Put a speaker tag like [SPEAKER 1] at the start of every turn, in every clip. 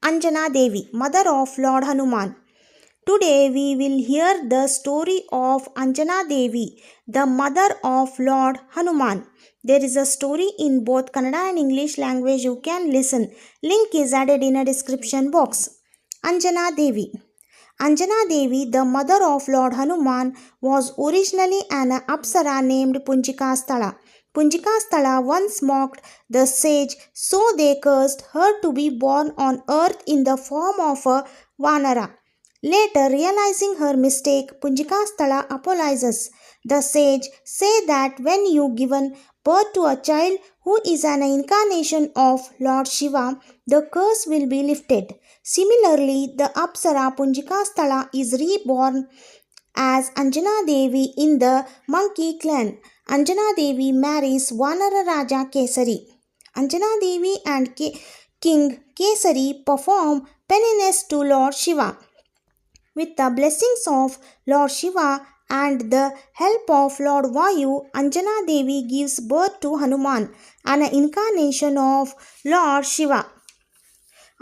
[SPEAKER 1] Anjana Devi, mother of Lord Hanuman. Today we will hear the story of Anjana Devi, the mother of Lord Hanuman. There is a story in both Kannada and English language. You can listen. Link is added in a description box. Anjana Devi. Anjana Devi, the mother of Lord Hanuman, was originally an Apsara named Punjikasthala. Punjikasthala once mocked the sage, so they cursed her to be born on earth in the form of a Vanara. Later, realizing her mistake, Punjikasthala apologizes. The sage say that when you given birth to a child who is an incarnation of Lord Shiva, the curse will be lifted. Similarly, the Apsara Punjikasthala is reborn as Anjana Devi in the monkey clan. Anjana Devi marries Vanara Raja Kesari. Anjana Devi and King Kesari perform penance to Lord Shiva. With the blessings of Lord Shiva and the help of Lord Vayu, Anjana Devi gives birth to Hanuman, an incarnation of Lord Shiva.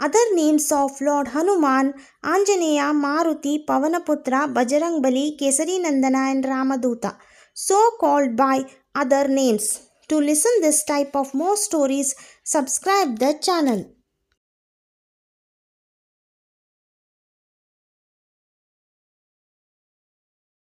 [SPEAKER 1] Other names of Lord Hanuman: Anjaneya, Maruti, Pavanaputra, Bajarangbali, Kesari Nandana and Ramaduta, so called by other names. To listen this type of more stories, subscribe the channel.